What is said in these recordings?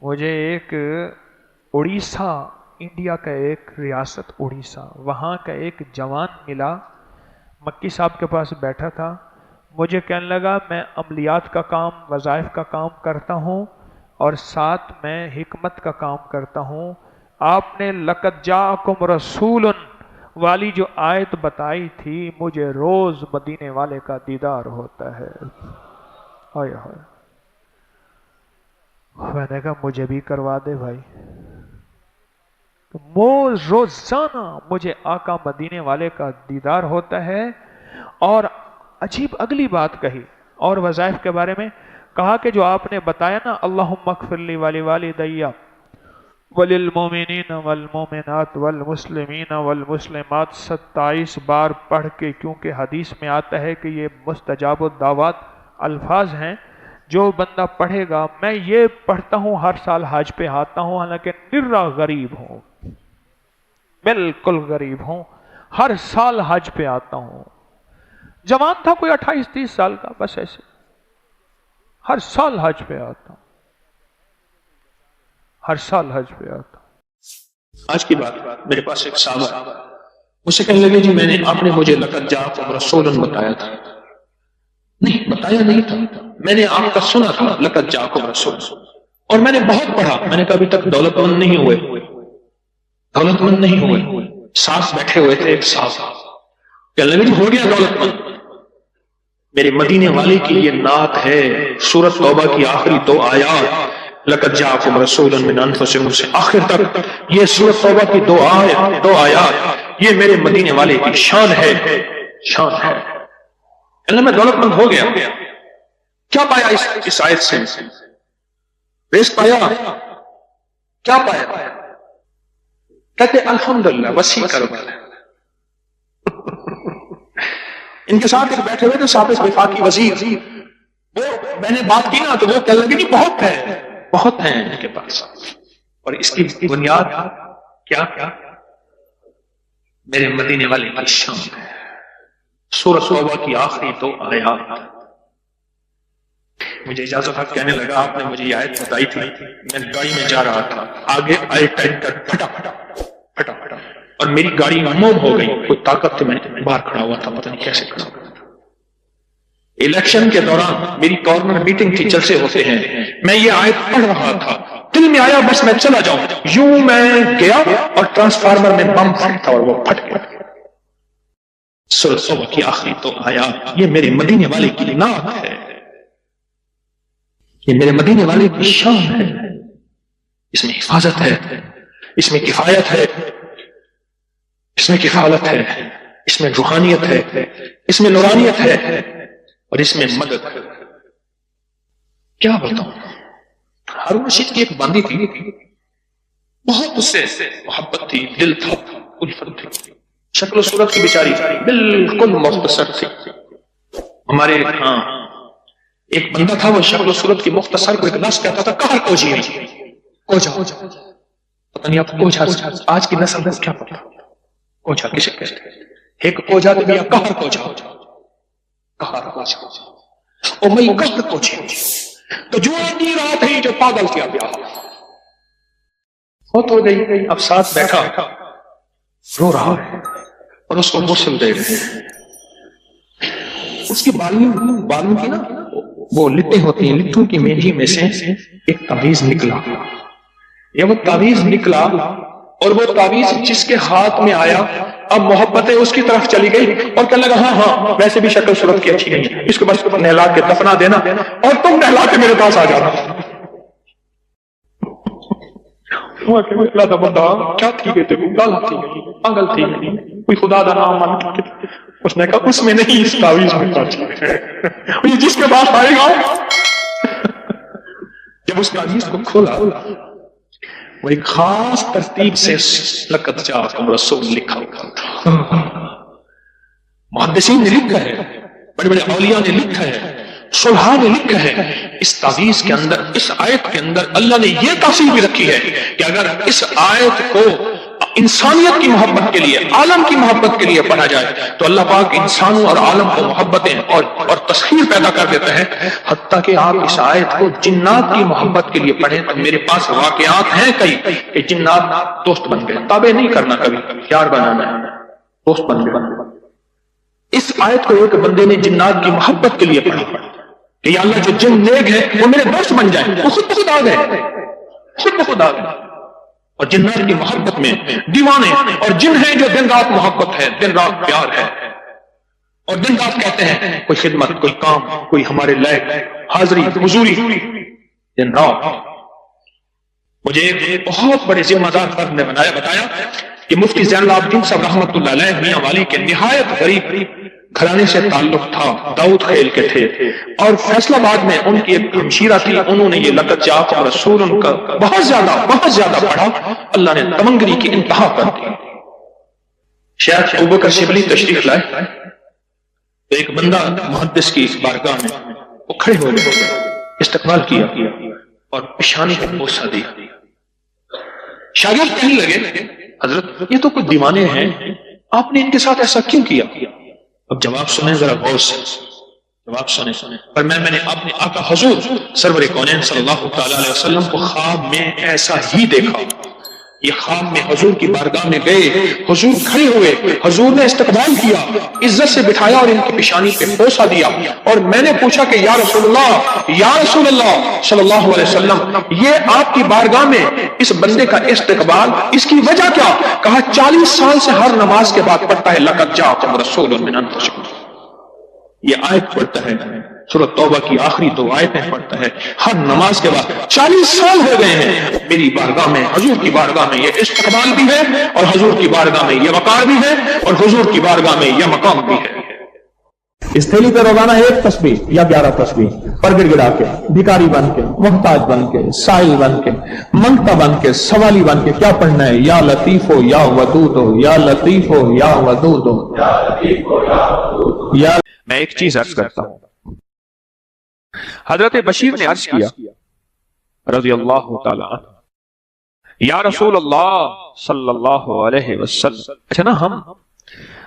مجھے ایک اڑیسہ، انڈیا کا ایک ریاست اڑیسہ، وہاں کا ایک جوان ملا، مکی صاحب کے پاس بیٹھا تھا، مجھے کہنے لگا میں عملیات کا کام، وظائف کا کام کرتا ہوں اور ساتھ میں حکمت کا کام کرتا ہوں۔ آپ نے لقد جاءکم رسول والی جو آیت بتائی تھی، مجھے روز مدینے والے کا دیدار ہوتا ہے۔ ہائے ہائے، میں نے کہا مجھے بھی کروا دے بھائی۔ روزانہ مجھے آقا مدینے والے کا دیدار ہوتا ہے۔ اور عجیب اگلی بات کہی اور وظائف کے بارے میں کہا کہ جو آپ نے بتایا نا، اللہم اغفر لی ولوالدی وللمؤمنین والمؤمنات والمسلمین والمسلمات 27 بار پڑھ کے، کیونکہ حدیث میں آتا ہے کہ یہ مستجاب الدعوات الفاظ ہیں، جو بندہ پڑھے گا، میں یہ پڑھتا ہوں ہر سال حج پہ آتا ہوں، حالانکہ نرا غریب ہوں، بالکل غریب ہوں، ہر سال حج پہ آتا ہوں۔ جوان تھا کوئی 28-30 سال کا، بس ایسے ہر سال حج پہ آتا ہوں، ہر سال حج پہ آتا ہوں۔ آج کی بات، میرے پاس ایک صحابہ مجھ سے کہنے لگے جی آپ نے مجھے لقد جاءکم رسول بتایا تھا۔ نہیں، بتایا نہیں تھا، میں نے آپ کا سنا تھا لقد جاءکم رسول، اور میں نے بہت پڑھا۔ میں نے کہا ابھی تک دولت مند نہیں ہوئے، دولت مند نہیں ہوئے۔ ساتھ بیٹھے ہوئے تھے ایک صاحب، کہنے لگے ہو گیا دولت مند۔ میرے مدینے والے کی یہ نعت ہے، سورۃ توبہ کی آخری 2 آیات، لقد جاءکم رسول من انفسکم سے آخر تک، یہ سورۃ توبہ کی 2 آیات، یہ میرے مدینے والے کی شان ہے، شان ہے۔ اللہ میں دولت مند ہو گیا۔ کیا پایا اس آیت سے؟ رزق پایا؟ کیا پایا؟ کہتے الحمدللہ وسیع کاروبار ہے۔ ان کے ساتھ ایک بیٹھے ہوئے تھے صاحب وفاقی وزیر، وہ میں نے بات کی نا تو وہ کہنے لگے کہ بہت ہے، بہت ہیں ان کے پاس، اور اس کی بنیاد کیا؟ میرے مدینے والے کی شان ہے۔ سورۃ توبہ کی آخری 2 آیات۔ مجھے اجازت حق کہنے لگا آپ نے مجھے یہ آیت بتائی تھی، میں گاڑی میں جا رہا تھا، آگے آئے ٹینکر پھٹا پھٹا پھٹا پھٹا، اور میری گاڑی موم ہو گئی، کوئی طاقت تھی، میں باہر کھڑا ہوا تھا، پتہ نہیں کیسے کھڑا ہوا تھا۔ الیکشن کے دوران میری کارنر میٹنگ تھی، جلسے ہوتے ہیں، میں یہ آیت پڑھ رہا تھا، دل میں آیا بس میں چلا جاؤں، یوں میں گیا اور ٹرانسفارمر میں بم پھٹا اور وہ پھٹ گیا۔ سورۃ توبہ کی آخری 2 آیات، یہ میرے مدینے والے کی نعت ہے، یہ میرے مدینے والے کی شان ہے۔ اس میں حفاظت ہے، اس میں کفایت ہے، اس میں کفالت ہے، اس میں روحانیت ہے، اس میں نورانیت ہے، اور اس میں مدد ہے۔ کیا بتاؤں، ہارون رشید کی ایک باندی تھی، بہت اس سے محبت تھی، دل تھا، الفت تھی، شکل و صورت کی بیچاری بالکل مختصر تھی۔ ہمارے ہاں ایک بندہ تھا، وہ شکل و صورت کی مختصر کو ایک لفظ کہتا تھا کہر کوجی، کوجا، پتہ نہیں آپ کوجا آج کی نسل میں کیا پتا کوجا کسے کہتے ہیں؟ ایک کوجا تو بھی کہر کوجا، کہر کوجا، او میں کہر کوجی تو جو آدھی رات ہے جو پاگل کیا گیا ہو تو گئی، اب ساتھ بیٹھا رو رہا ہے اور اس کو غسل دے رہے ہیں۔ اس کی بالوں کی نا وہ لٹیں ہوتی ہیں، لٹوں کی میجھی میں سے ایک تعویذ نکلا، یہ وہ تعویذ نکلا، اور وہ تعویذ جس کے ہاتھ میں آیا، اب محبتیں اس کی طرف چلی گئی اور کہنے لگا ہاں ویسے بھی شکل صورت کی اچھی نہیں ہے، اس کو بس نہلا کے دفنا دینا اور تم نہلا کے میرے پاس آ جانا۔ کیا تھی گئی گالا تھی گئی، پاگل تھی گئی، کوئی خدا دا نام مان، اس نے کہا اس میں نہیں، اس تعویذ میں جس کے پاس آئے گا۔ جب اس تعویذ کو کھولا، وہ ایک خاص ترتیب سے لقد جاءکم رسول لکھا ہوا تھا۔ محدثین نے لکھا ہے، بڑے بڑے اولیاء نے لکھا ہے، صلحاء نے لکھا ہے، اس تعویذ کے اندر، اس آیت کے اندر اللہ نے یہ تاثیر بھی رکھی ہے کہ اگر اس آیت کو انسانیت کی محبت کے لیے، عالم کی محبت کے لیے پڑھا جائے تو اللہ پاک انسانوں اور عالم کو محبتیں اور تسخیر پیدا کر دیتا ہے. حتیٰ کہ آپ اس آیت کو جنات کی محبت کے لیے پڑھیں تو میرے پاس واقعات ہیں کئی کہ جنات دوست بن گئے. تابع نہیں کرنا، کبھی یار بنانا ہے، دوست بن گئے. اس آیت کو ایک بندے نے جنات کی محبت کے لیے پڑھی کہ یا اللہ جو جن نیک ہے وہ میرے دوست بن جائیں. وہ خود بخود آ گئے، خود بخود آ گئے. اور جنات کی محبت میں دیوانے اور جن ہیں جو دن رات محبت ہے، دن رات پیار ہے، اور دن رات کہتے ہیں کوئی خدمت، کوئی کام، کوئی ہمارے لائق حاضری حضوری دن رات. مجھے ایک بہت بڑے ذمہ دار فرد نے بتایا کہ مفتی زین العابدین صاحب رحمۃ اللہ علیہ میاں والی کے نہایت غریب گھرانے سے تعلق تھا، داؤد خیل کے تھے، اور فیصل آباد میں ان کی ایک ہمشیرہ تھی. انہوں نے یہ لقب جاءکم رسول ان کا بہت زیادہ پڑھا. اللہ نے تمنگری کی انتہا کر دی. شیخ ابوبکر شبلی تشریف لائے تو ایک بندہ محدث کی بارگاہ میں وہ کھڑے ہوئے، استقبال کیا اور پیشانی کو بوسہ دیا. شاگرد کہنے لگے حضرت یہ تو کوئی دیوانے ہیں، آپ نے ان کے ساتھ ایسا کیوں کیا؟ اب جواب سنیں ذرا غور سے، جواب سنیں. پر میں نے اپنے آقا حضور سرور کونین صلی اللہ تعالی علیہ وسلم کو خواب میں ایسا ہی دیکھا. یہ خواب میں حضور کی بارگاہ میں گئے، حضور کھڑے ہوئے، حضور نے استقبال کیا، عزت سے بٹھایا اور ان کی پیشانی پہ بوسہ دیا. اور میں نے پوچھا کہ یا رسول اللہ صلی اللہ علیہ وسلم، یہ آپ کی بارگاہ میں اس بندے کا استقبال، اس کی وجہ کیا؟ کہا 40 سال سے ہر نماز کے بعد پڑھتا ہے لقد جاءکم رسول من انفسکم. یہ آیت پڑھتا ہے، سورۃ توبہ کی آخری 2 آیتیں پڑھتا ہے ہر نماز کے بعد. 40 سال ہو گئے ہیں میری بارگاہ میں، حضور کی بارگاہ میں یہ استقبال بھی ہے، اور حضور کی بارگاہ میں یہ وقار بھی ہے، اور حضور کی بارگاہ میں یہ مقام بھی ہے. اس تھیلی پہ روزانہ 1 تسبیح یا 11 تسبیح پر گڑ گڑا کے، بھکاری بن کے، محتاج بن کے، سائل بن کے، منگتا بن کے، سوالی بن کے کیا پڑھنا ہے؟ یا لطیف ہو یا ودود ہو، یا لطیف ہو یا ودود ہو، یا لطیف ہو یا ودود ہو. میں ایک چیز عرض کرتا ہوں. حضرت بشیر نے عرض کیا رضی اللہ تعالی عنہ، یا رسول اللہ صلی اللہ علیہ وسلم. اچھا نا،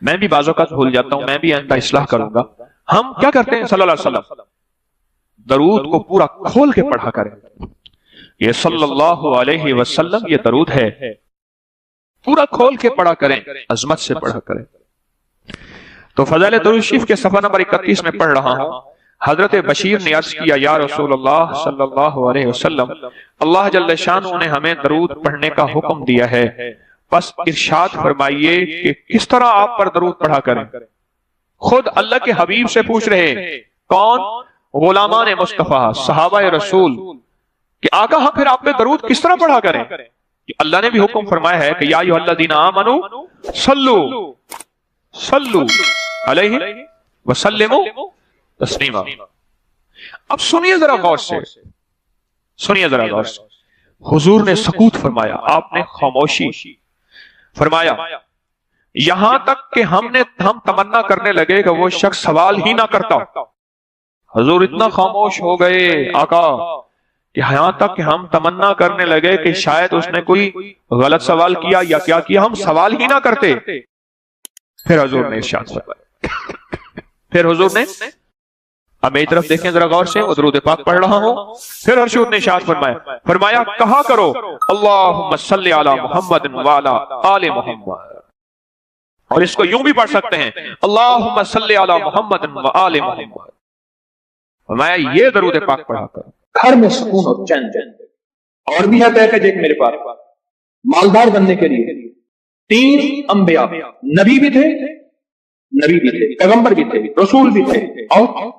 میں بھی بعض اوقات بھول جاتا ہوں، میں بھی آئندہ اصلاح کروں گا. ہم کیا کرتے ہیں؟ صلی اللہ علیہ وسلم درود کو پورا کھول کے پڑھا کریں. یہ صلی اللہ علیہ وسلم یہ درود ہے، پورا کھول کے پڑھا کریں، عظمت سے پڑھا کریں. تو فضائل درود شریف کے صفحہ نمبر 31 میں پڑھ رہا ہوں. حضرت بشیر نے عرض کیا یا رسول اللہ صلی اللہ علیہ وسلم، اللہ جل شانہ نے ہمیں درود پڑھنے کا حکم دیا ہے، بس ارشاد فرمائیے کہ کس طرح آپ پر درود پڑھا کریں. خود اللہ کے حبیب سے پوچھ رہے، کون؟ غلامان مصطفیٰ، صحابہ رسول، کہ آقا ہم پھر آپ پہ درود کس طرح پڑھا کریں؟ اللہ نے بھی حکم فرمایا ہے کہ یا ایھا الذین آمنوا صلوا علیہ وسلموا تسلیما. اب سنیے ذرا غور سے، سنیے ذرا غور سے. حضور نے سکوت فرمایا، آپ نے خاموشی فرمایا، یہاں تک کہ ہم تمنا کرنے لگے کہ وہ شخص سوال ہی نہ کرتا. حضور اتنا خاموش ہو گئے آقا کہ یہاں تک کہ ہم تمنا کرنے لگے کہ شاید اس نے کوئی غلط سوال کیا یا کیا کیا، ہم سوال ہی نہ کرتے. پھر حضور نے ارشاد فرمایا، پھر حضور نے، اب میری طرف دیکھیں ذرا غور سے، درود پاک پڑھ رہا ہوں. پھر حضور نے ارشاد فرمایا کہا کرو اللہم صلی علی محمد وعلی آل محمد. اور اس کو یوں بھی پڑھ سکتے ہیں اللہم صلی علی محمد وآل محمد. فرمایا یہ درود پاک پڑھا کرو، گھر میں سکون اور چین. اور بھی ہے پیکج ایک میرے پاس مالدار بننے کے لیے. 3 انبیاء، نبی بھی تھے، پیغمبر بھی تھے، رسول بھی تھے، اور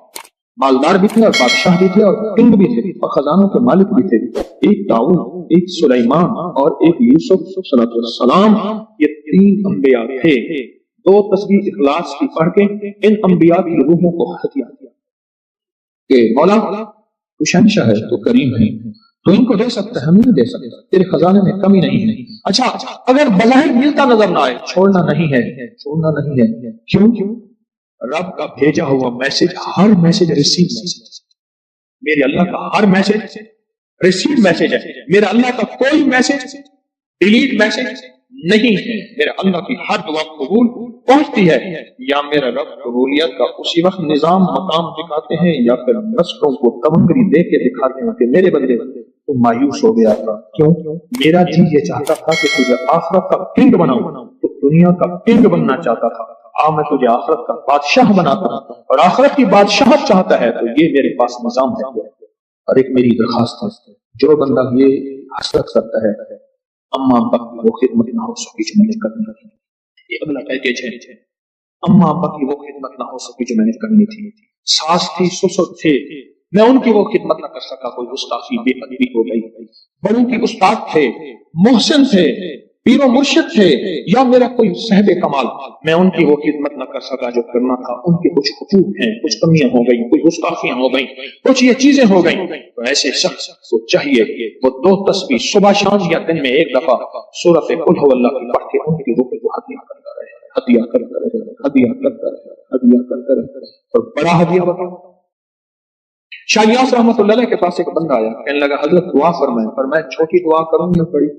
مالدار بھی تھے، اور بادشاہ بھی تھے، اور کنگ بھی تھے، اور خزانوں کے مالک بھی تھے. ایک داؤد، ایک سلیمان اور ایک یوسف صلی اللہ علیہ وسلم. یہ 3 انبیاء تھے. 2 تسبیح اخلاص کی پڑھ کے ان انبیاء کی روحوں کو ہتھیا کہ مولا تو شہنشاہ ہے، تو کریم ہے، تو ان کو دے سکتا ہے، ہم نہیں دے سکتے، تیرے خزانے میں کمی نہیں ہے. اچھا اگر بظاہر ملتا نظر نہ آئے، چھوڑنا نہیں ہے. کیوں؟ رب کا بھیجا ہوا میسج، ہر میسج ریسیو میسج. میرے اللہ کا ہر میسج ریسیو میسج ہے. میرا اللہ کا کوئی میسج ڈیلیٹ میسج نہیں ہے میرے اللہ کی ہر دعا قبول پہنچتی ہے، یا میرا رب قبولیت کا اسی وقت نظام مقام دکھاتے ہیں یا پھر نسلوں کو تمنگری دے کے دکھاتے ہیں کہ میرے بندے تو مایوس ہو گیا تھا، کیوں؟ میرا جی یہ چاہتا تھا کہ تجھے آخرت کا کنگ بناؤں، تو دنیا کا کنگ بننا چاہتا تھا، میں تجھے آخرت کا بادشاہ بناتا ہوں، اور آخرت کی بادشاہت چاہتا ہے تو یہ میرے پاس نظام ہے۔ اور ایک میری درخواست ہے، جو بندہ یہ حسرت کرتا ہے اما ابا کی وہ خدمت نہ ہو سکی جو میں نے کرنی تھی، یہ اگلا پیکیج ہے، اما ابا کی وہ خدمت نہ ہو سکی جو میں نے کرنی تھی، ساس تھی سسر تھے میں ان کی وہ خدمت نہ کر سکا، کوئی گستاخی بے ادبی ہو گئی، بڑوں کی استاد تھے، محسن تھے، پیر و مرشد تھے، یا میرا کوئی صاحب کمال، میں ان کی وہ خدمت نہ کر سکا جو کرنا تھا، ان کے کچھ حقوق ہیں، کچھ کمیاں ہو گئی، کوئی گستاخیاں ہو گئی، کچھ یہ چیزیں ہو گئی، تو ایسے شخص کو چاہیے وہ 2 تسبیح صبح شام یا دن میں ایک دفعہ سورۃ قل هو اللہ کی پڑھ کے ان کی روح کو ہدیہ کرتا رہے، ہدیہ کرتا رہے، ہدیہ کرتا رہے، ہدیہ کرتا رہے، اور بڑا ہدیہ بتاؤ۔ شاہ یاس رحمۃ اللہ علیہ کے پاس ایک بندہ آیا، کہنے لگا حضرت دعا فرمائیں، فرمایا چھوٹی دعا کروں یا بڑی؟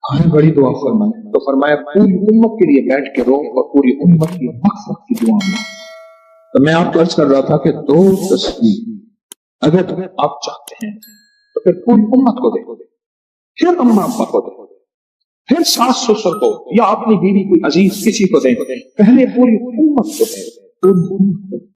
ہاں بڑی دعا فرمائیں، تو فرمایا پوری امت کے لیے بیٹھ کے رو اور پوری امت کی مغفرت کی دعا میں۔ تو میں آپ کو عرض کر رہا تھا کہ 2 تسبیح اگر آپ چاہتے ہیں تو پھر پوری امت کو دے، پھر اما ابا کو دے، پھر ساس سسر کو، یا اپنی بیوی کوئی عزیز کسی کو دیں، پہلے پوری امت کو دیں، پوری امت کو۔